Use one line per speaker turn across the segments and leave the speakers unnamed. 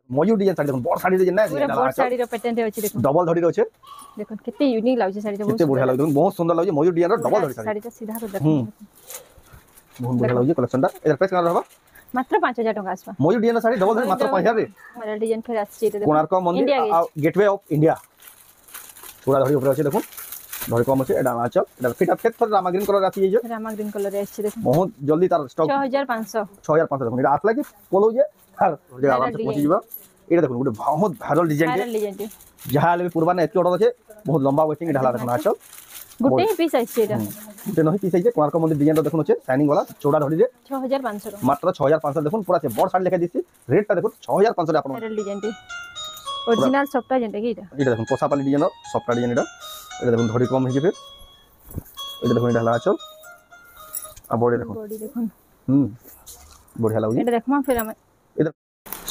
मयूर design sari देखो बड़ साड़ी जे ना
पूरा बड़ साड़ी रो पैटर्न अछि देखो
डबल धड़ी रो छै
देखो कितने यूनिक लागै छै साड़ी
कितने बढ़िया लागै देखो बहुत सुंदर लागै मयूर डिजाइन रो डबल धड़ी
साड़ी तो सीधा कर देखो
बहुत बढ़िया लागै कलेक्शन टा एकर प्राइस केना रहबा
मात्र 5000 टका आसबा
मयूर डिजाइन साड़ी डबल धड़ी मात्र 5000 रे
मारा डिजाइन फेर आछि देखो
कोणार्क मंदिर गेटवे ऑफ इंडिया पूरा धड़ी ऊपर अछि देखो धड़ी कम अछि एडा आचल एडा फिट अप फेर रामा ग्रीन कलर आछि जे
रामा ग्रीन कलर रे आछि देखो
बहुत जल्दी तार स्टॉक 6500 देखो एडा आतला कि पोलो जे हर जगह आराम से पहुंची जीवा एडा देखो गुटे बहुत वायरल डिजाइन के जहा ले पूर्वा ने एति ऑर्डर अछि बहुत लंबा वेटिंग ढाला देखो आचल
गुटे पीस आछि एडा
गुटे नहि पीस आछि कोणार्क मंदिर डिजाइन देखो छै शाइनिंग वाला चौड़ा धड़ी रे
6500
मात्र 6500 देखो पूरा से बड़ साड़ी लेखा दिसी रेट ता देखो 6500 रे आपन
डिजाइन टी ओरिजिनल सॉफ्ट जेंटा की
एटा देखो पोसापाली डिजाइन सॉफ्ट डिजाइन एटा देखो धड़ी कम हे जे फिर एटा देखो ढाला आचल आ बॉडी देखो बढ़िया लागै
एटा देखमा फिर हम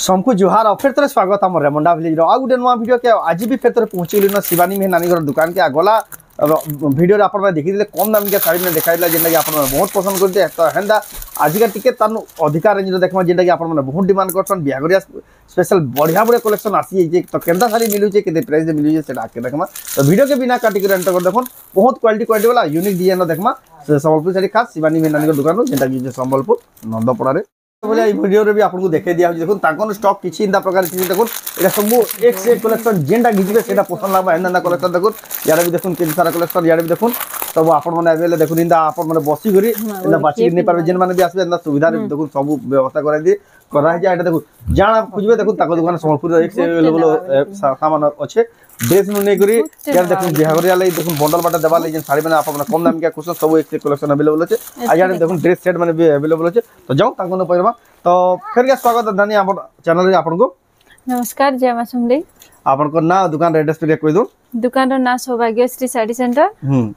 सबको जुहार और फिर तरह स्वागत हमर रेमंडा विलेज रो आ गुटे नवा वीडियो के आज भी फिर तरह पहुंचली न शिवानी में नानी घर दुकान के आगला वीडियो रे अपन में देखि दिले कम दाम के साड़ी में देखाइला जेंटा कि अपन बहुत पसंद करते तो हेंदा आज का टिके तन अधिकार रेंज रो देखमा जेंटा कि अपन में बहुत डिमांड करछन बियागरिया स्पेशल बढ़िया बढ़िया कलेक्शन आसी जे तो केंदा साड़ी मिलु जे केते प्राइस मिलु जे सेटा के देखमा तो वीडियो के बिना काटी के एंटर कर देखन बहुत क्वालिटी वाला यूनिक डिजाइन देखमा संबलपुर साड़ी खास शिवानी में नानी घर दुकान जेंटा कि संबलपुर नंदपड़ा रे बोले ए वीडियो रे भी आपन देखे दिया देखुन ताकन स्टॉक किछि इंदा प्रकार किछि देखुन एटा सब एक से एक कलेक्शन जेंडा गिजबे सेटा पसंद लागबा एंदा कलेक्शन देखुन यार भी देखुन किन सारा कलेक्शन यार भी देखुन सब आपन माने अवेले देखुन इंदा आपन माने बसी करी इंदा बाची नै पारबे जेन माने भी आसबे इंदा सुविधा रे देखुन सब व्यवस्था करा दि करा जे एटा देखुन जाना खुजबे देखुन ताको दुकान संबलपुर एक से अवेलेबल सामान अच्छे ड्रेस नु नै करी यार देखुन बिहागरिया ले देखुन बंडल बाटा देबा ले जेन साड़ी माने आपन कम दाम के कुछ सब एक से कलेक्शन अवेलेबल अछि आ यार देखुन ड्रेस सेट माने भी अवेलेबल अछि तो जाओ ताको न पयरमा तो फिर के स्वागत धनी आपन चैनल रे आपन को
नमस्कार जय मासुमली
आपन को ना दुकान एड्रेस पे कहि दो
दुकान रो ना सौभाग्यश्री साड़ी सेंटर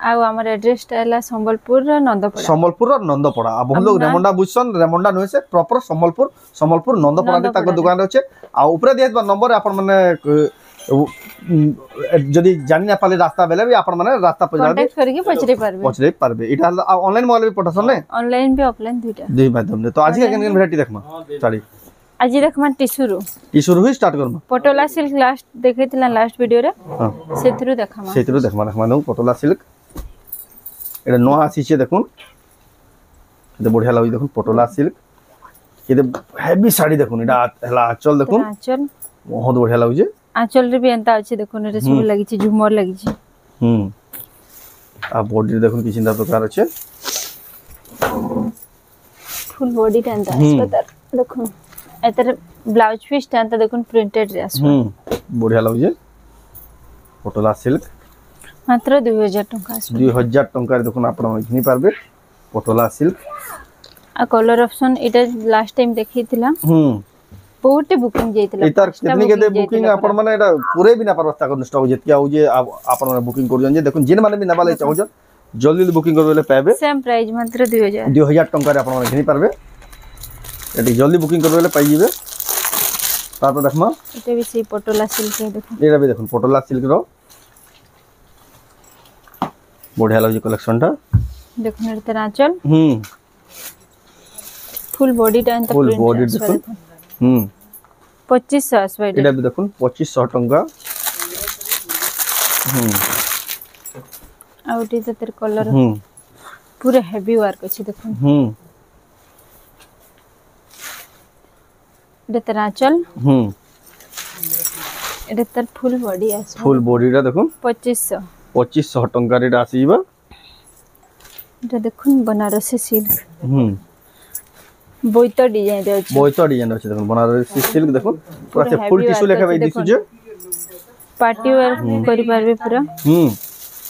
आ हमर एड्रेस टाला संबलपुर नंदपड़ा आ बहुत लोग रेमंडा बुझसन रेमंडा नय से प्रॉपर संबलपुर नंदपड़ा के ताको दुकान अछि आ ऊपर दियत बा नंबर आपन माने जदी जानि ना पाले रास्ता बेले भी आपन माने रास्ता पर जाबे कांटेक्ट करके पछरे पारबे
इटा ऑनलाइन मोबाइल भी पठसन ने
ऑनलाइन भी ऑफलाइन दुइटा
दुई माध्यम ने तो आज के केन वैरायटी देखमा साड़ी
आज देखमा टिशुरु
ही स्टार्ट करमा
पटोला सिल्क लास्ट देखैतिला लास्ट वीडियो रे सेथरु देखमा
न पटोला सिल्क एटा नो आसी छे देखुन एते बढ़िया लागै देखुन पटोला सिल्क एते हेवी साड़ी देखुन एटा हला आंचल देखुन
आंचल
बहुत बढ़िया लागै छे
आंचल रे भी एंता अछि देखुन रे सब लागि छी झुमर लागि छी
आ बॉडी देखुन कि चिंता प्रकार अछि
फुल बॉडी टेंता अस्पताल देखुन एतर ब्लाउज पीस टेंता देखुन प्रिंटेड रे आसु
बढ़िया लागै छे पटोला सिल्क
मात्र 2000 टका आसु
2000 टका रे देखुन आपण घिनी पारबे पटोला सिल्क
आ कलर ऑप्शन एटा लास्ट टाइम देखैतिला बहुत बुकिंग जेतिला
इतर कितनी के बुकिंग आपण माने एटा पूरे बिना व्यवस्था कर स्टॉक जेतिया हो जे आपण माने बुकिंग कर जे देखुन जिन माने भी नबाले चाहो जल्दी बुकिंग करबेले पाबे
सेम प्राइस मात्र
2000 टका रे आपण माने घिनी पारबे एटी जल्दी बुकिंग करबेले पाइ जिवे तापर देखमा
एटा भी से पटोला सिल्क के देखो
एटा भी देखुन पटोला सिल्क रो बढ़िया लागै कलेक्शन टा
देखुन एटा आंचल फुल बॉडी टा एंता
फुल बॉडी देखुन
2500 आसबा
एटा भी देखुन 2500 टका
आउटी तेर कलर पूरा हेवी वर्क अछि देखुन एटा तेर आंचल एटा तेर फुल बॉडी आसबा
फुल बॉडी रा देखुन
2500
टका रे आसीबा
एटा देखुन बनारसी सिल्क बोइतो डिजाइन रे अछि
देखुन बनारसी सिल्क देखुन पूरा से फुल टिश्यू लेखा बे दिसु जे
पार्टी वेयर करि पारबे पूरा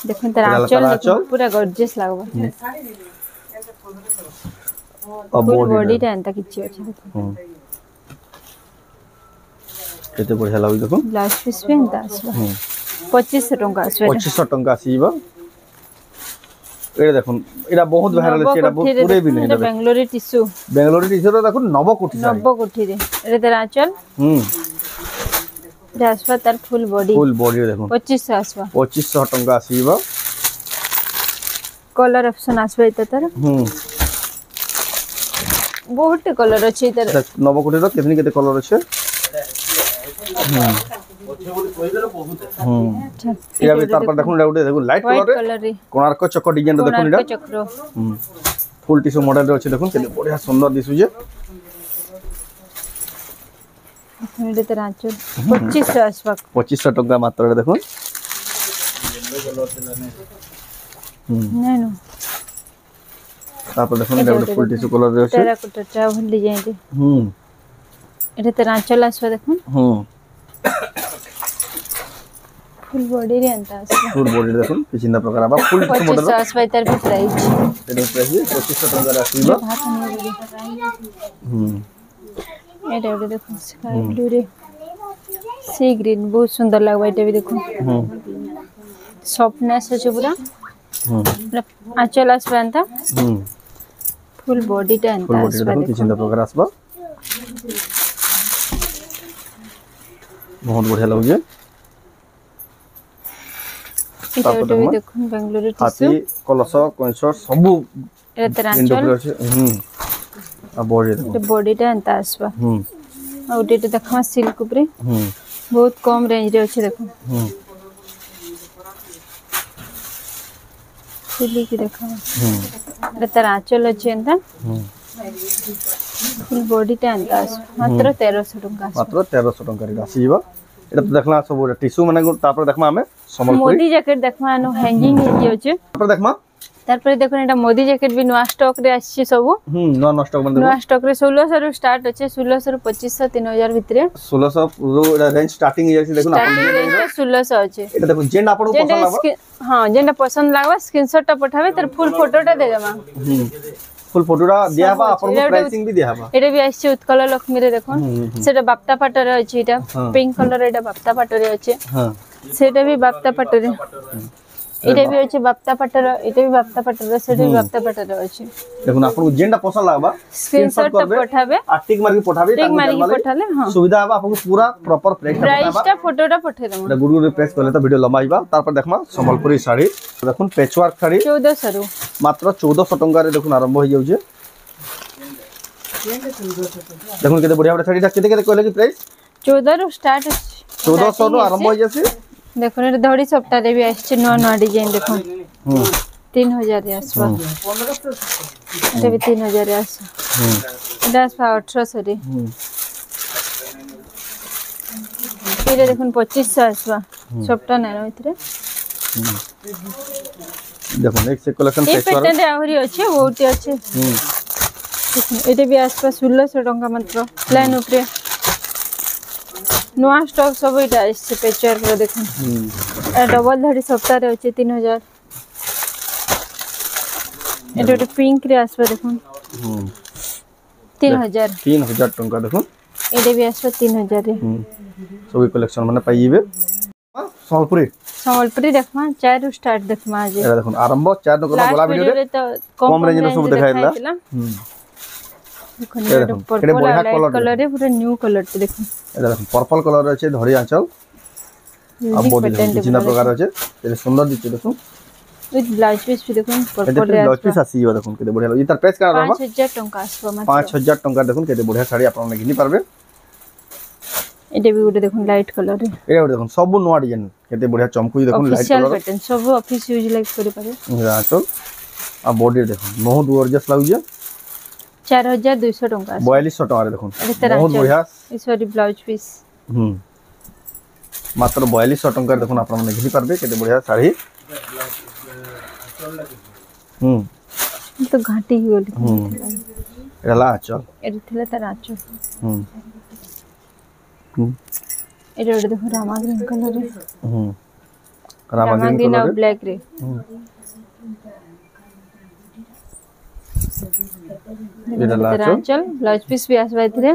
देखुन तेरा आंचल पूरा गॉर्जियस लागबो अब बॉडी टा एंता किछि अछि देखुन
केते बढ़िया लागै देखुन
ब्लाउज पीस पे एंता आसबा 2500 टका आसबा
2500 टका आसीबा एटा देखुन एटा बहुत वायरल छै एटा पूरे भी नहीं
बेंगलोरी टिश्यू
रो देखुन नव कोठी
रे एटा तेरा आंचल आसबा तार फुल बॉडी
देखुन
2500 आसबा
2500 टका आसीबा
कलर ऑप्शन आसबा एता तार बहुत कलर अछि तार
नव कोठी रो केतनी केते कलर अछि या भी तार पर देखुन एटा देखुन लाइट कलर रे कोणार्क चक्र डिजाइन रो देखुन एटा
चक्र
फुल टिश्यू मॉडल रे अछि देखुन केते बढ़िया सुंदर दिसु जे
एटा तर आंचल 2500 आसपा
2500 टका मात्र रे देखुन
नै नो
तार पर देखुन एटा फुल टिश्यू कलर रे अछि
टेराकोटा ट्रैवल डिजाइन रे एटा तर आंचल आसपा देखुन फुल बॉडी रे अंता
फुल बॉडी देखुन किछिंदा प्रकार बा फुल टिश्यू मॉडल
2500 आसपा तर भी प्राइस
एटा प्राइस 2500 टका रे आसीबा
एटा देखो स्काई ब्लू रे सी ग्रीन बहुत सुंदर लगबा एटा भी देखो सॉफ्टनेस है पूरा आंचल आसबा फुल बॉडी टा
फुल बॉडी देखो किछिंदा प्रकार आसबा बहुत बढ़िया लगे
एटा भी देखो बेंगलुरु
हाथी कलश कोइस सब
एटा आंचल
आ बॉडी देखो
बॉडी टा अंता आसबा और डेटा देखा सिल्क ऊपर बहुत कम रेंज रे अछि देखो सिल्क देखा एटा आंचल अछि एंता फुल बॉडी टा अंता मात्र 1300 टका
मात्र 1300 टका रे आसीबा एटा तो देखला सब टिश्यू माने तापर देखमा हमें संबलपुरी
मोदी जैकेट देखमा नो हैंगिंग हे अछि
तापर देखमा
तारपर देखो एटा मोदी जैकेट भी नवा स्टॉक रे आछि सब
नवा स्टॉक बन
नवा स्टॉक रे 1600 रो स्टार्ट अछि 1600 रो 2500 3000 भितरे 1600
रो एटा रेंज स्टार्टिंग हे अछि देखो
अपन 1600 अछि
एटा देखो जेन आपन पसंद लागबा
हां जेन पसंद लागबा स्क्रीनशॉट टा पठावे तर फुल फोटोटा दे देबा
फुल फोटोटा दियाबा आपन प्राइसिंग भी दियाबा
एटा भी आछि उत्कल लक्ष्मी रे देखो सेटा बाप्ता पाटर अछि एटा पिंक कलर एटा बाप्ता पाटर अछि हां सेटा भी बाप्ता पाटर एटा भी अछि बाप्ता पाटर एटा भी बाप्ता पाटर सेटा भी बाप्ता पाटर अछि
देखो आपन जेंडा पसंद लागबा
स्क्रीनशॉट पठावे
टिक मार के पठावे
टिक मार के पठाले हां
सुविधा बा आपन पूरा प्रॉपर
प्राइस टा फोटोटा पठे देबो
गुड गुड प्रेस करले तो वीडियो लंबाइबा तारपर देखमा संबलपुरी साड़ी देखुन पेचवर्क साड़ी
1400 रु
मात्र 1400 टका रे देखुन आरंभ हो जाउ जे देखुन केते बढ़िया बढ़िया साड़ी केते केते कहले कि प्राइस 14
रु स्टार्ट
1400 रु आरंभ हो जासी
देखो ने धड़ी सप्ताह रे भी आछे नवा नवा डिजाइन देखो 3000 रे आसबा एटा भी 3000 रे आस एटा आसबा 1800 रे एटा देखो 2500 आसबा सप्ताह नै रहितरे
देखो नेक्स्ट कलेक्शन
पेचवर्क ए पैटर्न आहुरी अछि बहुत अछि देखो एटा भी आसबा 1600 टका मात्र प्लान ऊपर नवा स्टॉक सब इटा इससे पेचवर्क रो देखो डबल धड़ी सप्ताह रे अछि 3000 एटा पिंक रे आसबा देखो 3000
टका देखो
एटा भी आसबा 3000 रे
सब कलेक्शन माने पाइबे
संबलपुरी देखमा 4 रु स्टार्ट देखमा जे
एटा देखो आरंभ 4 न करला बला वीडियो रे तो कम रेंज रो सब देखाइला देखो
पर्पल कलर रे पूरा न्यू कलर ते देखो
एटा देखो पर्पल कलर रे छै धड़ी आंचल अब बॉडी जिना प्रकार छै एते सुंदर दिखे देखो
विथ ब्लाउज पीस भी देखो पर्पल रे
ब्लाउज पीस आसीबा देखो केते बढ़िया इतर प्राइस का रहबा
5000 टका आसबा मात्र
5000 टका देखो केते बढ़िया साड़ी आपन घिनी पारबे
एटे भी गुटे देखो लाइट कलर रे
एटा देखो सब नवा डिजाइन केते बढ़िया चमकु देखो लाइट कलर
पैटर्न सब ऑफिस यूज लाइक करि पारे
आंचल आ बॉडी देखो बहुत गॉर्जियस लागु
4200 टका
4200 टका रे देखो बहुत बढ़िया
सॉरी ब्लाउज पीस
मात्र 4200 टका रे देखो आपन घिनी पारबे केते बढ़िया साड़ी
तो घाटी ही बोली
एला आंचल
एटा थिला तार आंचल एटा देखो रामा ग्रीन कलर रे
रामा ग्रीन
और ब्लैक रे एटा आंचल ब्लाउज पीस भी आसबा इतरे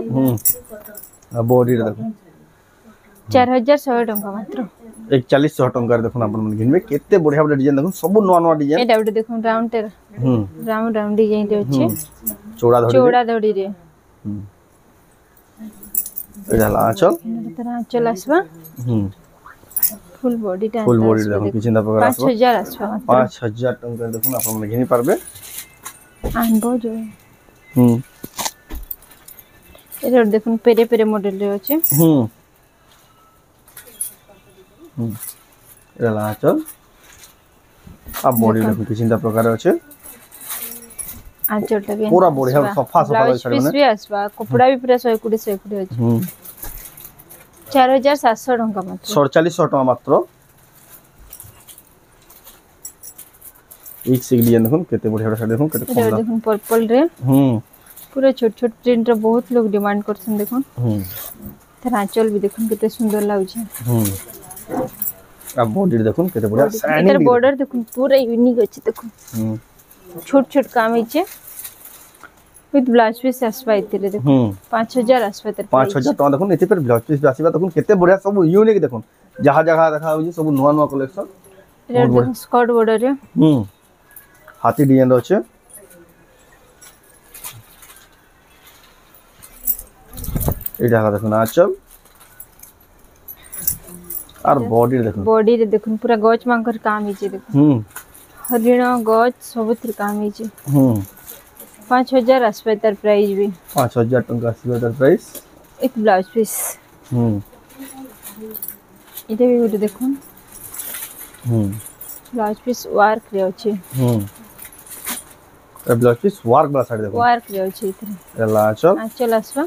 आ बॉडी रे देखो
4100 टका मात्र
4100 टका रे देखो आपन घिनबे केते बढ़िया बढ़िया डिजाइन देखो सब नवा नवा डिजाइन
एटा देखो राउंड टेर राउंड डिजाइन रे अछि
चौड़ा
धड़ी रे
एटा आंचल
आंचल आसबा फुल बॉडी
देखो किछिंदा प्रकार आसबा
5000 आसबा
5000 टका देखो आपन घिनी पारबे
आनबो जो एटा देखो पेरे पेरे मॉडल रे अछि
एला आंचल आ बॉडी देखो किसिंता प्रकार अछि
आंचलटा भी
पूरा बढ़िया सफा सफा
ब्लाउज पीस भी आसबा कपड़ा भी पूरा 120 अछि 4700 टंका मात्र
4700 टंका मात्र एक से डिजाइन देखो केते बढ़िया साड़ी देखो केते कम
देखो पर्पल रे पूरा छोट छोट प्रिंट रे बहुत लोग डिमांड करछन देखो तर आंचल भी देखो केते सुंदर लागै छै
अब बॉडी देखो केते बढ़िया शाइनिंग
इधर बॉर्डर देखो पूरा यूनिक अछि देखो छोट छोट काम छै विथ ब्लाउज पीस आसबा इतरे देखो 5000 आसबा तर
5000 टका देखो एते पर ब्लाउज पीस आसीबा देखो केते बढ़िया सब यूनिक देखो जहां जहां देखा होजी सब नुवा नुवा कलेक्शन
इधर देखो स्कर्ट बॉर्डर रे
हाथी डिजाइन अछि एटा देखो आंचल और बॉडी
रे देखो पूरा गच मांकर काम हिचे देखो हरिण गच सबतिर काम हिचे 5000 आसबा तर प्राइस भी
5000 टंका आसबा तर प्राइस
एक ब्लाउज पीस इते भी गुड देखो ब्लाउज पीस वर्क रे अछि
ब्लाउज पीस वर्क वाला साड़ी देखो
वर्क रे अछि इतरे
एला
आंचल आसबा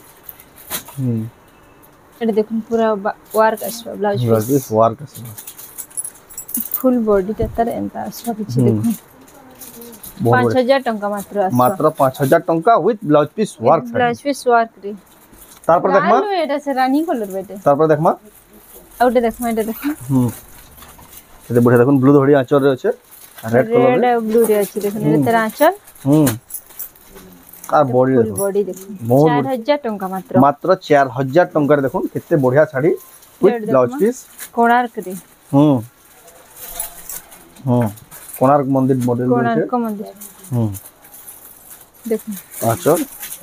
एटा देखो पूरा वर्क आसबा ब्लाउज
पीस वर्क आसबा
फुल बॉडी तर एंता आसबा किछि देखो 5000 टंका मात्र आसबा
मात्र 5000 टंका विथ ब्लाउज पीस वर्क रे तार पर देखमा
एटा से रानी कलर बेटे
तार पर देखमा
आउटे देखमा एटा देखो
एते बढ़िया देखो ब्लू धड़ी आंचल रे अछि रेड कलर
रे ब्लू रे अछि देखो एते आंचल
आ बॉडी
देखो 4000 टंका
मात्र 4000 टंका रे देखो केते बढ़िया sari with blouse piece
Konark रे
कोणार्क मंदिर मॉडल
कोणार्क मंदिर
देखो अच्छा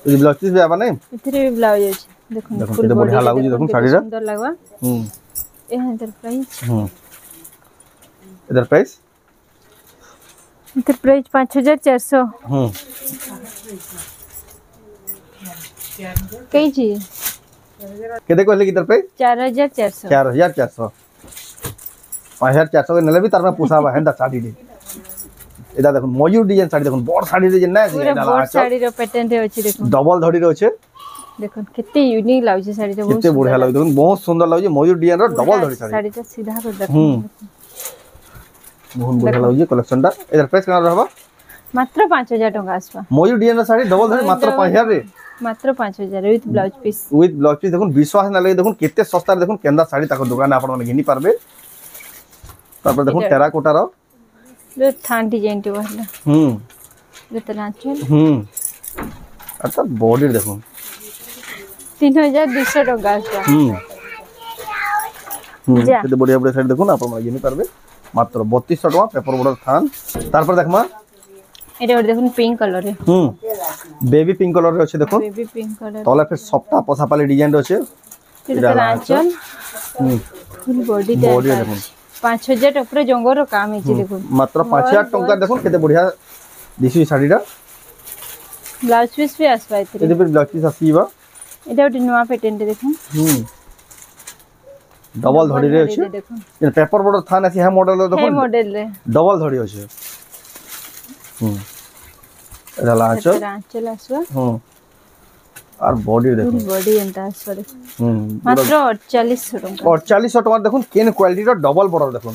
ये ब्लाउज पीस भी आबा नै
इतरे भी ब्लाउज अछि देखो
केते बढ़िया लागु जी देखो साड़ी रे
सुंदर लागबा एहन इधर प्राइस इधर प्राइस 5400 कई जी
केते कहले इधर प्राइस
4400
4400 5400 के नले भी तार में पुसाबा हेंदा साड़ी रे एदा देखो मयूर डिजाइन साड़ी देखो बड़ साड़ी रे ना
बड़ साड़ी रो पैटर्न रे अछि देखो
डबल धड़ी रे अछि
देखो केते यूनिक लागै छै साड़ी रे
केते बढ़िया लागै देखो बहुत सुंदर लागै मयूर डिजाइन रो डबल धड़ी
साड़ी रे सीधा कर देखो
बहुत बढ़िया लागै कलेक्शन दा एदार प्राइस केना रहबा
मात्र 5000 टका आसबा
मयूर डिजाइन रो साड़ी डबल धड़ी मात्र 5000 रे
मात्र 5000 विथ ब्लाउज पीस
देखो विश्वास ना लगे देखो केते सस्ता देखो केंदा साड़ी ताको दुकान आपन माने घिनी पारबे तापर देखो टेराकोटा रो
जो थान डिजाइन टे बहला इतना आंचल
अच्छा बॉडी देखो
3200 टका आसबा
केते बढ़िया बढ़िया साड़ी देखो ना आपन माने घिनी पारबे मात्र 3200 टका पेपर बॉर्डर थान तापर देखमा
एटा देखो पिंक कलर रे
बेबी पिंक कलर रे अछि देखो
बेबी पिंक कलर
तले फिर सप्ता पसापाली डिजाइन रे अछि
इधर आंचल फुल बॉडी देखो 5000 ऊपर जंगर रो काम हिची देखो
मात्र 5000 टंका देखो केते बढ़िया दिसि साड़ी रा
ब्लाउज पीस भी आसबा इतरे
एते फिर ब्लाउज पीस आसीबा
एटा नुवा पैटर्न देखो
डबल धड़ी रे अछि ये पेपर बॉर्डर थान अछि है मॉडल रे देखो
है मॉडल रे
डबल धड़ी अछि एला
आंचल आसबा
और बॉडी देखो
बॉडी एंता आसबा मात्र 4800 टका
4800 टका देखो केन क्वालिटी रो डबल बॉर्डर देखो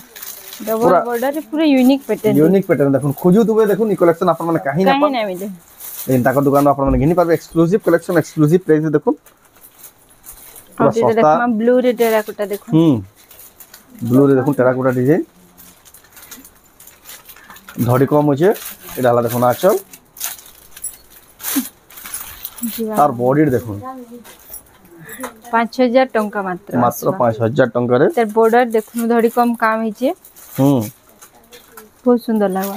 डबल बॉर्डर पूरा यूनिक
पैटर्न देखो खोजु दुबे देखो नि कलेक्शन आपन माने काहे ना
मिले
लेकिन ताको दुकान आपन माने घिनी पाबे एक्सक्लूसिव कलेक्शन एक्सक्लूसिव प्राइस देखो
पूरा सस्ता देखो ब्लू रे टेराकोटा देखो
ब्लू रे देखो टेराकोटा डिजाइन धड़ी कम होचे एडा हला देखो आंचल तार बॉडी देखो
5000 टंका मात्र
5000 टंका रे
तार बॉर्डर देखो धड़ी कम काम हिचे बहुत सुंदर लागो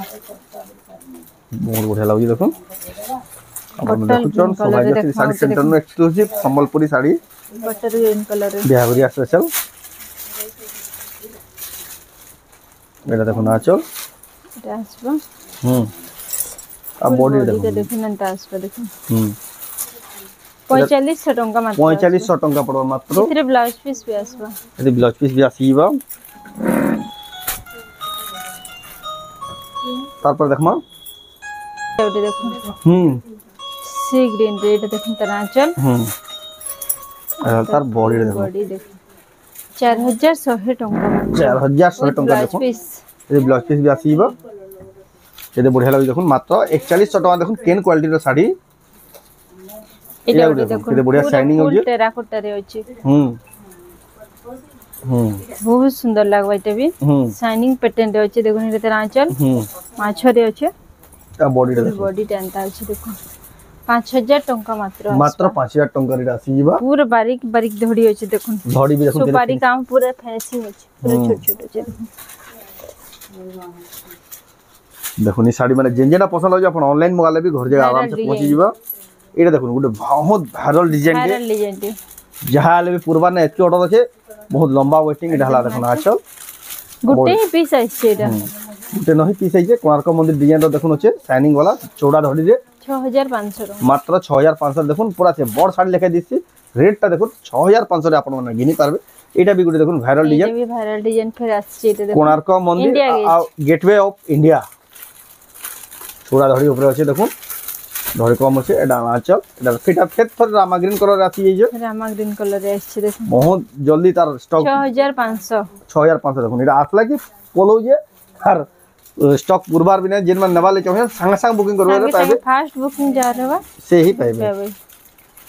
बहुत बढ़िया लागो देखो अपन देखो चन सौभाग्य साड़ी सेंटर नो exclusive Sambalpuri sari
butter green colour रे
बिहावरिया स्पेशल मेरा देखो नाचल
এটা আসবে
अब बॉडी देखो
देखो नंता আসবে देखो 4500 टंका मात्र
4500 टंका पड़ो मात्र
इतरे ब्लाउज पीस भी आसबा
यदि ब्लाउज पीस भी आसीबा তারপর দেখমা
এটা দেখুন
হুম
সি গ্রিন রে এটা দেখুন তার আঁচল
তার বডি দেখুন
বডি দেখুন 4100 টঙ্কা
4100 টঙ্কা দেখুন এই ব্লাউজ পিস বি আসিবা এতে বঢ়িয়া লাগি দেখুন মাত্র 4100 টাকা দেখুন কেন কোয়ালিটির শাড়ি
এটা দেখুন
এতে বঢ়িয়া শাইনিং হচ্ছে
টেরাকোটা রে আছে
হুম
बहुत सुंदर लगवा এটা भी শাইনিং প্যাটার্ন রে আছে দেখুন এটা তার আঁচল মাছ রে আছে
বডিটা দেখুন
বডিটা এন্তা আছে দেখুন 5000 টঙ্কা মাত্র
মাত্র 5000 টঙ্কা রে আসিবা
পুরো বারিক বারিক ধড়ি আছে দেখুন
ধড়ি भी দেখুন
সুপারি কাম পুরো ফ্যান্সি আছে পুরো ছোট ছোট আছে
দেখুন এই শাড়ি মানে যেটা পছন্দ হয় আপন অনলাइन মগালে भी घर जगह आराम से पहुंची जीवा এটা দেখুন গুড বহুত ভাইরাল ডিজাইন
टे
যাহা হলে পূর্বা না এত অর্ডার আছে বহুত লম্বা ওয়েটিং এটা হলা দেখুন আচল
গুটে পিস আছে এটা
গুটে নহি পিস আছে কোଣାর্ক মন্দির ডিজাইন দেখুন আছে শাইনিং वाला চৌড়া ধড়ি রে
6500 টাকা
মাত্র 6500 দেখুন পুরা আছে বড় শাড়ি লেখা দিছি রেটটা দেখুন 6500 রে আপন মানে গিনি পারবে এটা भी গুটে দেখুন ভাইরাল ডিজাইন
এটা भी ভাইরাল ডিজাইন ফের আসছে এটা দেখুন
কোଣାর্ক মন্দির গেটওয়ে অফ ইন্ডিয়া চৌড়া ধড়ি উপরে আছে দেখুন ধড়ি কম আছে এটা আঁচল এটা ফিটা ফেট ফর রামা গ্রিন কালার আসি এই যে
রামা গ্রিন কালার আসছে দেখুন
বহুত জলদি তার স্টক 6500 দেখুন এটা আসলা কি পলো যে আর স্টক পুরবার বিনা যেন মানে নেবালে চাহে সঙ্গে সঙ্গে বুকিং করবে পাইবে
ফার্স্ট বুকিং যা रहवा
সে হি পাইবে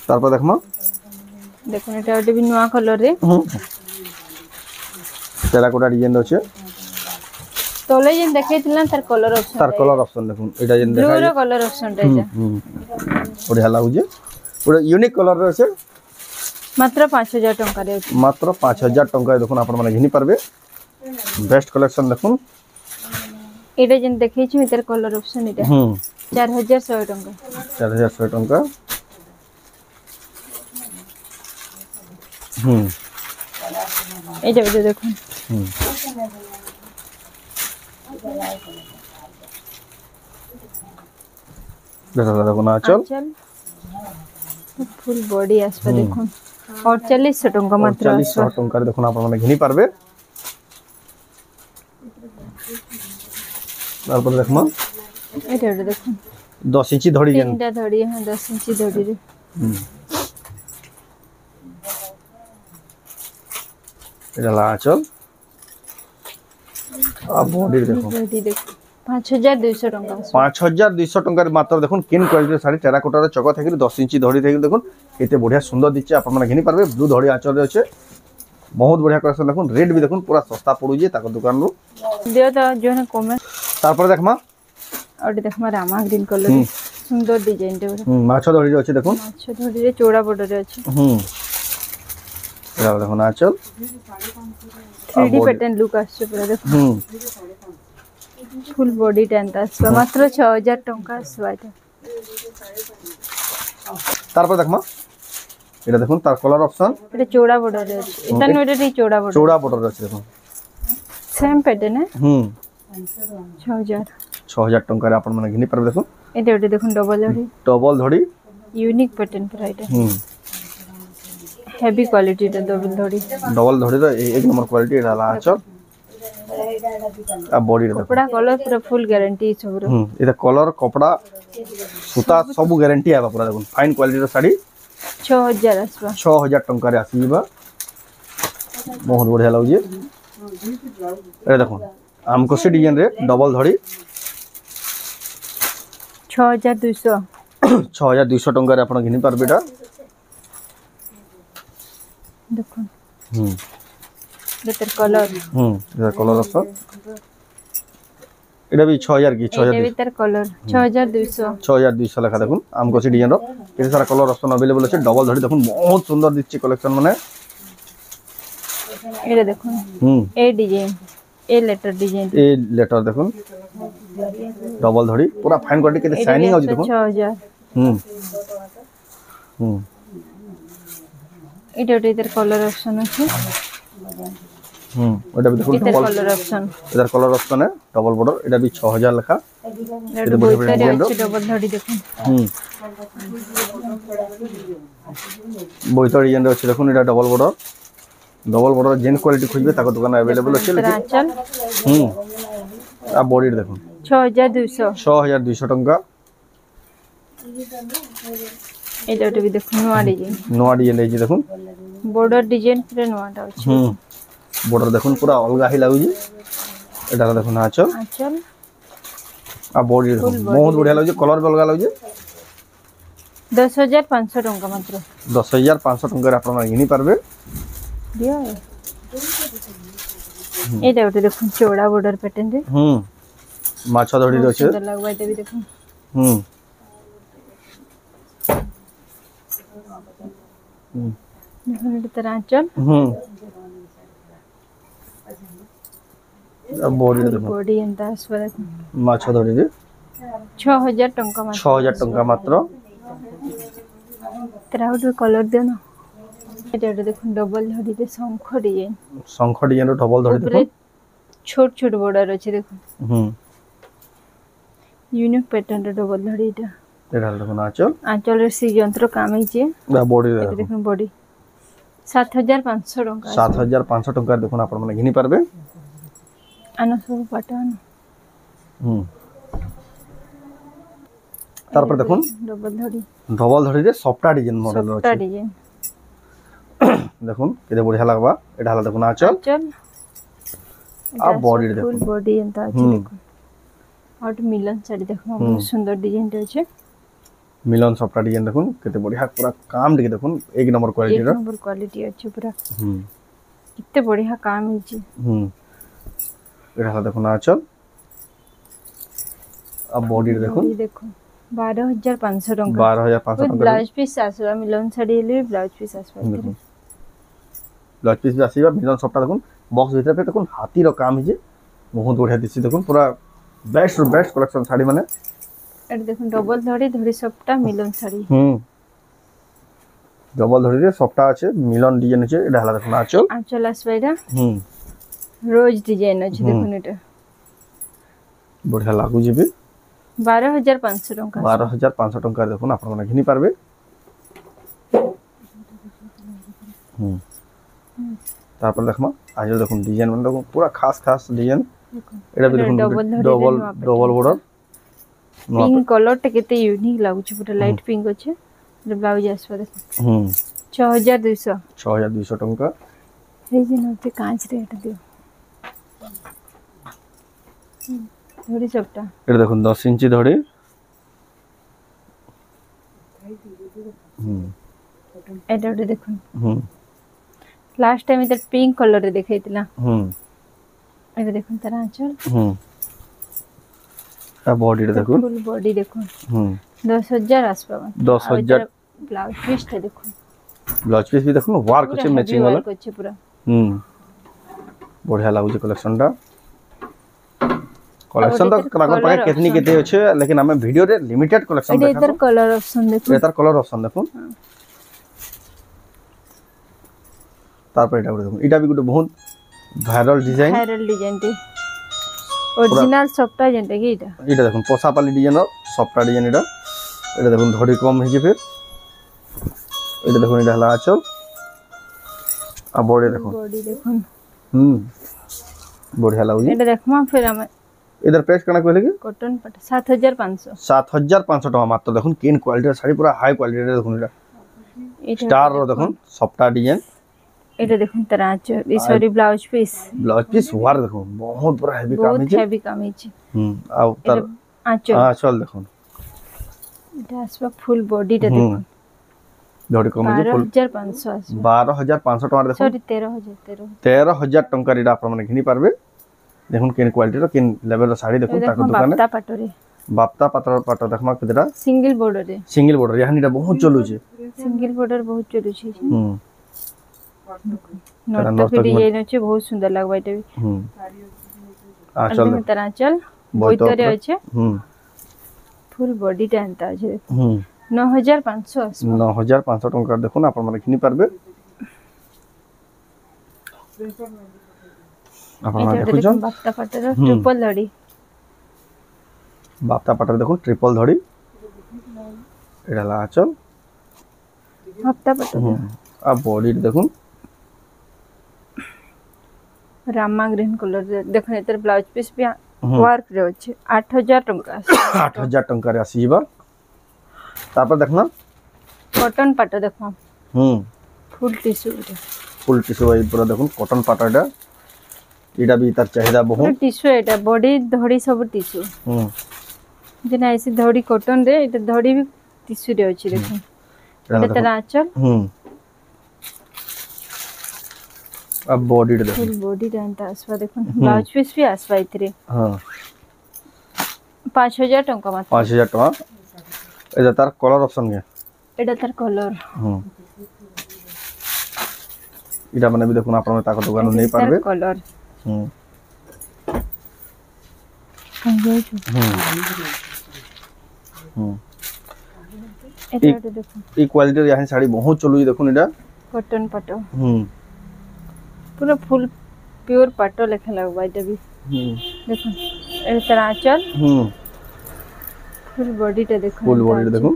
তারপর দেখমা
দেখুন এটা ওটা भी নয়া কালার রে
টেরাকোটা ডিজাইন আছে
তোলে যেন দেখাইছিলেন তার
কলর অপশন দেখুন এটা যেন দেখাই
ব্লু কলর অপশনটা এটা
বড়িয়া লাগুছে পুরো ইউনিক কলর আছে
মাত্র 5000 টাকা রে
মাত্র 5000 টাকায় দেখুন আপন মানে ঘিনি পারবে বেস্ট কালেকশন দেখুন
এটা যেন দেখাইছি তার কলর অপশন এটা 4100 টাকা
4100 টাকা
এই যে দেখুন
দেখুন আঁচল
ফুল বডি আসবে দেখুন 4800 টাকা মাত্র
4800 টাকা দেখুন আপন মানে ঘিনি পারবে তারপর দেখমা
এটা দেখুন
10 ইঞ্চি ধড়ি যেন
তিনটা ধড়ি হ্যাঁ 10 ইঞ্চি ধড়ি রে
এটা আঁচল আর বডি দেখুন
5200 টাকা
5200 টাকার মাত্র দেখুন কিন কোয়ালিটির শাড়ি টেরাকোটার চক থেকে 10 ইঞ্চি ধড়ি থেকে দেখুন এতে বঢ়িয়া সুন্দর দিচ্ছে আপন মানে ঘিনি পারবে ব্লু ধড়ি আঁচল আছে বহুত বঢ়িয়া কালেকশন দেখুন রেট भी দেখুন পুরা সস্তা পড়ুছে তাকো দোকান রু
দিও তো জনে কমে
তারপর দেখমা
ওটা দেখমা রামা গ্রিন কালার সুন্দর ডিজাইন টা
মাছ ধড়ি আছে দেখুন
মাছ ধড়ি রে চৌড়া বর্ডার আছে
এটা দেখুন আঁচল
3D প্যাটার্ন লুক আসছে পুরো দেখুন ফুল বডি টেন্ট আসবে মাত্র 6000 টাকা আসবে এটা
তারপর দেখমা এটা দেখুন তার কালার অপশন
এটা চৌড়া বর্ডার আছে এটা নইটাই চৌড়া বর্ডার
আছে দেখুন
সেম প্যাটার্ন 6000
টাকার আপন মানে ঘিনি পারবে দেখুন
এটা দেখুন
ডবল ধড়ি
ইউনিক প্যাটার্ন পুরো এটা হেভি কোয়ালিটি এটা ডবল ধড়ি
তো এক নম্বর কোয়ালিটি এটা আঁচল আর বডি
কপড়া কলর পুরো ফুল গ্যারান্টি সব
এটা কলর কপড়া সুতা সব গ্যারান্টি আবা পুরা দেখুন ফাইন কোয়ালিটির শাড়ি
6000 আসবে
6000 টাকারে আসিবা বহুত বঢ়িয়া লাগুছে এটা দেখুন আমকোসি ডিজাইন রে ডবল ধড়ি 6200 টাকারে আপন ঘিনি পারবে এটা
দেখুন এটার কলর
এটা কলর আছে এটা भी 6000 কি 6000
এটার কলর 6200
লেখা দেখুন আমকোসি ডিজাইন র এর সারা কলর অপশন अवेलेबल আছে ডবল ধড়ি দেখুন বহুত সুন্দর দিচ্ছে কালেকশন মানে
এটা দেখুন এই ডিজাইন এই লেটার
দেখুন ডবল ধড়ি পুরা ফাইন কোয়ালিটি কেতে শাইনিং আছে দেখুন
6000 এটা এটার কলর অপশন আছে
ওটা দেখুন
কলর অপশন
এটার কলর অপশনে ডবল বর্ডার এটা भी 6000 লেখা
এটা বইটারে আছে ডবল ধড়ি দেখুন
বইটার ডিজাইন আছে দেখুন এটা ডবল বর্ডার डबल बॉर्डर जेन क्वालिटी खोजबे ताको दुकान अवेलेबल अछि लेकिन
आंचल
आ बॉडी देखो
6200
6200 टंका
एटा भी देखो
नोआ डिजाइन है देखो
बॉर्डर डिजाइन पूरा नोआटा अछि
बॉर्डर देखो पूरा अलगा ही लागु एटा देखो आंचल
आंचल
आ बॉडी देखो बहुत बढ़िया लागु कलर भी अलगा लागु
10500 टंका मात्र
10500 टंका रे आपण घिनी पारबे
दियो एटा उठे देखो चौड़ा बॉर्डर पैटर्न रे
माछा धड़ी रे छै
सुंदर लागबा एटा भी देखो देखो तरह आंचल
बॉडी देखो
बॉडी एंता आसवा
माछा धड़ी रे
6000 टंका मात्र
6000 टंका मात्र
तेराउट कलर दे ना एटा देखो डबल धड़ी रे शंख डिजाइन
रो डबल धड़ी देखो
छोट छोट बॉर्डर अछि देखो यूनिक पैटर्न रे डबल धड़ी एटा
देखो आंचल
रे सी यंत्र काम हिचे
बॉडी
देखो बॉडी 7500 टंका
7500 टंका देखो आपण माने घिनी पारबे
आनो सब पैटर्न
तार पर देखो डबल धड़ी रे सॉफ्ट डिजाइन मॉडल रो
सॉफ्ट डिजाइन
देखो केते बढ़िया लागबा एटा हला देखो आंचल आ बॉडी देखो
फुल बॉडी एंता अछि देखो और मिलन साड़ी देखो बहुत सुंदर डिजाइन रे छै
मिलन सॉफ्ट डिजाइन देखो केते बढ़िया पूरा काम देखे देखो एक नंबर क्वालिटी रो
एक नंबर क्वालिटी अछि पूरा कितने बढ़िया काम हिचे
एटा हला देखो आंचल आ बॉडी देखो
12500 टंका
12500 टंका
ब्लाउज पीस आसवा मिलन साड़ी ले ब्लाउज पीस आसवा
ब्लाउज पीस भी आसीबा मिलन सॉफ्ट देखो बॉक्स भीतर पे देखो हाथी रो काम हिजे बहुत बढ़िया दिसि देखो पूरा बेस्ट कलेक्शन साड़ी माने
एट देखो डबल धड़ी सॉफ्टा मिलन साड़ी
डबल धड़ी रे सॉफ्टा আছে मिलन डिजाइन আছে এটা हला देखो
आंचल आसवाइडा रोज डिजाइन আছে देखो এটা
बढ़िया लागु जेबे
12500 टंका
12500 टंका देखो आपण माने घिनी पारबे तापर देखमा आज देखो डिजाइन मन देखो पूरा खास डिजाइन एटा भी देखो डबल बॉर्डर
पिंक कलर टे केते यूनिक लागु छ पूरा लाइट पिंक अछि ब्लाउज आसवा देखो 6200
टंका
हे जे नते कांच रेट दियो धड़ी सबटा
एटा देखो 10 इंच धड़ी
एटा देखो लास्ट टाइम इधर पिंक कलर रे देखाइतला एटा देखो तारा आंचल
आ बॉडी देखो
फुल बॉडी देखो 10000 आसपास
10000
ब्लाउज पीस टे देखो
ब्लाउज पीस भी देखो वर्क अछि मैचिंग वाला
वर्क अछि पूरा
बढ़िया लागु कलेक्शन टा कलेक्शन तो कागर पाए केतनी केते अछि लेकिन हमें वीडियो रे लिमिटेड कलेक्शन देखा
इधर कलर ऑप्शन देखो
इधर कलर ऑप्शन देखो तार पर एटा भी गुटे बहुत वायरल डिजाइन टे
ओरिजिनल सॉफ्टा जेंटे की एटा
देखो पोसापाली डिजाइन सॉफ्टा डिजाइन एटा देखो धड़ी कम हे जे फिर एटा देखो एटा हला आचल आ बॉडी देखो बढ़िया लागु
एटा देखमा फिर हम
इधर प्राइस कना कहले कि
कॉटन पट 7500
टका मात्र देखो केन क्वालिटी साड़ी पूरा हाई क्वालिटी रे देखो एटा स्टार रो देखो सॉफ्टा डिजाइन
एटा देखो तरह आचल ई सॉरी ब्लाउज पीस
वार देखो बहुत बड़ा हेवी काम है
हेवी काम है
आ तर आचल देखो
एटा आसवा फुल बॉडी रे देखो
धड़ी कम है फुल 12500 टका देखो
सॉरी 13000
टका रे आपण माने घिनी पारबे देखो केन क्वालिटी रो केन लेवल रो साड़ी देखो ताको दुकान बाप्ता पाटो देखमा केदा
सिंगल बॉर्डर
यानीटा बहुत चलु छे
सिंगल बॉर्डर बहुत चलु छे नॉट तो डिजाइन अछि बहुत सुंदर लागबा एटा भी आचल तरह आचल बोइतरे अछि फुल बॉडी टा अंता अछि 9500
टका देखो ना आपण माने किनि पारबे आपण माने देखो जन
बाप्ता पाटर ट्रिपल धड़ी
बाप्ता पाटर देखो ट्रिपल धड़ी एडा ला आचल
बाप्ता पाटर
आ बॉडी देखो
रामा ग्रीन कलर रे देखो एतर ब्लाउज पीस भी वर्क रे अछि 8000 टंका
8000 टंका रे आसीबा तापर देखना
कॉटन पाटो देखो फुल टिश्यू रे
फुल टिश्यू भाई पूरा देखो कॉटन पाटाटा एटा भी तार चाहिदा बहुत
टिश्यू एटा बॉडी धड़ी सब टिश्यू जेना ऐसी धड़ी कॉटन रे एटा धड़ी भी टिश्यू रे अछि देखो एटा आंचल
अब बॉडी रे देखो
फुल बॉडी डांटा आसवा देखो ब्लाउज पीस भी आसवा इतरे
हां
5000 टंका मात्र
5000 टंका एटा तार कलर ऑप्शन के
एटा तार कलर
इटा माने भी देखो आपण ताको दुकान नै पारबे
कलर एटा देखो
ई क्वालिटी यहां साड़ी बहुत चलुई देखो एटा
कॉटन पाटो पूरा फुल प्योर पाटो लेखा लगबा एटा भी देखो ए तरह आंचल फुल बॉडी टे देखो
फुल बॉडी देखो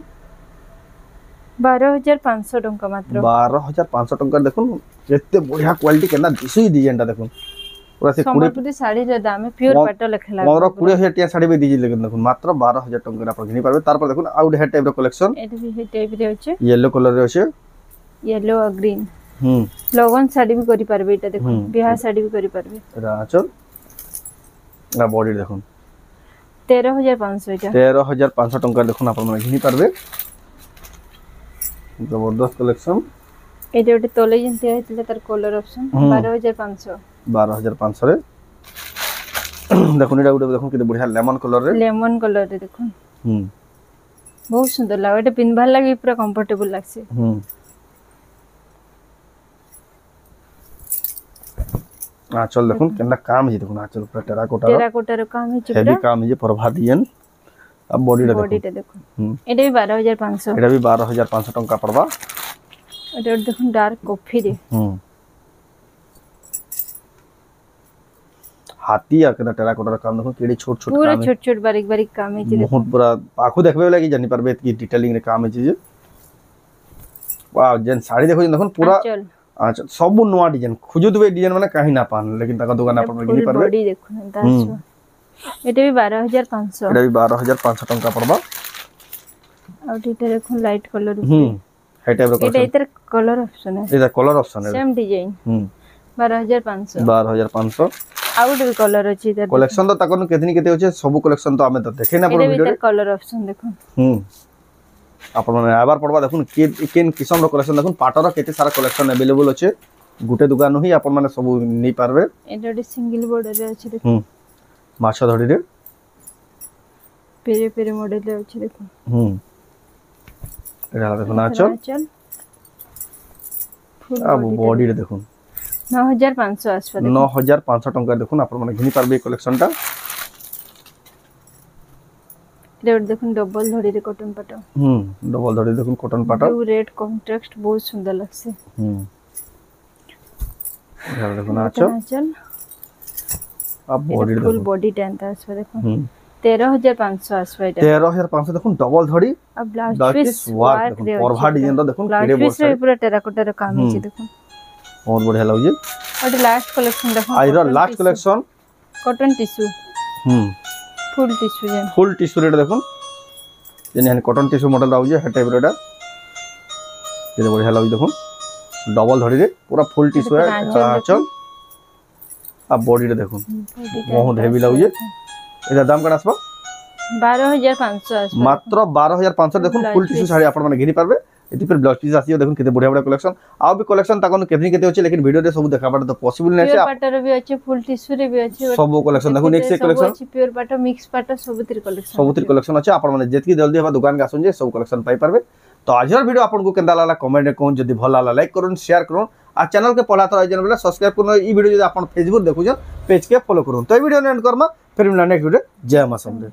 12500 टंका मात्र
12500 टंका देखो केते बढ़िया क्वालिटी केना दिसई डिजाइन ता देखो पूरा से
संबलपुरी साड़ी रे दाम है प्योर पाटो लेखा लगबा
15-20 टिया साड़ी भी दिजी लेकिन देखो मात्र 12000 टंका आप घिनी पारबे तार पर देखो आउट हेड टाइप रो कलेक्शन
एटा भी हे टाइप रे होचे
येलो कलर रे होचे
येलो और ग्रीन लगन साड़ी भी करि पारबे एटा देखो बियाह साड़ी भी करि पारबे
राचल ना बॉडी देखो
13500 एटा
13500 टंका देखो आप मन घिनी पारबे जबरदस्त कलेक्शन
एटा ओटे तोले जंते आइतले तार कलर ऑप्शन 12500 रे
देखो एटा ओटे देखो केते बढ़िया लेमन कलर रे
देखो बहुत सुंदर लागे एटा पिनभार लागि पूरा कंफर्टेबल लागसे
आंचल देखो केना काम है देखो आंचल पूरा टेराकोटा रो
काम है
हेवी काम है प्रभा डिजाइन अब बॉडी
देखो एटा भी 12500
एटा भी 12500 टंका पड़बा
एटा देखो डार्क कॉफी रे
हाथी आ केना टेराकोटा रो काम देखो केडी छोट छोट
पूरा छोट छोट बारीक बारीक काम है
देखो बहुत पूरा आंखो देखबे लागि जानि परबे की डिटेलिंग रे काम है जे वाओ जेन साड़ी देखो पूरा अच्छा सब नवा डिजाइन खुजु दुबे डिजाइन माने काहे ना पान लेकिन तका दुकान पर गिनी परबे
बॉडी देखो दास एटा भी 12500
एटा भी 12500 टंका पड़बा
और एटा देखो लाइट कलर
हाई टाइप रो
एटा इतर कलर ऑप्शन है
एटा कलर ऑप्शन है
सेम डिजाइन 12500 आउट भी कलर अछि इतर
कलेक्शन तो तकन केतनी केते होचे सब कलेक्शन तो हमें तो देखे ना पर वीडियो रे
कलर ऑप्शन देखो
आपण माने आबार पड़बा देखुन केन किस्म रो कलेक्शन देखुन पाटर केते सारा कलेक्शन अवेलेबल अछि गुटे दुकान ही आपण माने सब नै पारबे
एटा सिंगल बॉर्डर रे अछि देखो
माछा धड़ी रे
पेरे पेरे मॉडल रे अछि देखो
एटा देखो नाचल अब बॉडी रे देखो
9500 आसपा देखो
9500 टंका देखो आपण माने घिनी पारबे कलेक्शन ता
रेड देखो डबल धड़ी रे कॉटन पाटो
डबल धड़ी देखो कॉटन पाटो
ब्लू रेड कॉन्ट्रास्ट बहुत सुंदर लगसे
यार देखो नाचल अब बॉडी देखो
फुल बॉडी टेंटा आसपा देखो 13500 आसपा एटा
13500 देखो डबल धड़ी
अब ब्लाउज पीस वर्क
रे परभा डिजाइन रो देखो केरे
ब्लाउज पीस पूरा टेराकोटा रो काम है देखो
बहुत बढ़िया लागजे
और लास्ट कलेक्शन देखो
आइरो last collection
cotton tissue full tissue जेन
फुल टिश्यू रे देखो जेन कॉटन टिश्यू मॉडल आउजे हे टाइप रेटा केते बढ़िया लागजे देखो डबल धड़ी रे पूरा फुल टिश्यू है आंचल अब बॉडी रे देखो बहुत हेवी लागजे एटा दाम कण आसबा
12500 आसबा
मात्र 12500 देखो फुल टिश्यू साड़ी आपण माने घिनी पारबे एति पर ब्लाउज पीस आसीयो देखो केते बढ़िया बढ़िया कलेक्शन आ भी कलेक्शन ताकन केतनी केते होचे लेकिन वीडियो रे सब देखाबाट तो पॉसिबल नै छै
पाटर भी अछि फुल टिश्यू रे भी अछि
सब कलेक्शन देखो नेक्स्ट कलेक्शन
अछि प्योर पाटर मिक्स पाटर सबतिर
कलेक्शन अछि आपण माने जेतकी जल्दी हम दुकान के आसुन जे सब कलेक्शन पाई परबे तो आजर वीडियो आपन को केंदा लागला कमेंट में कोन जदी भल लागला लाइक करन शेयर करन आ चैनल के पहला तो आइजन बेला सब्सक्राइब करन ई वीडियो जदी आपन फेसबुक देखु पेज के फॉलो करन तो ई वीडियो एंड करमा फिर मिलना नेक्स्ट वीडियो जय मां समरे।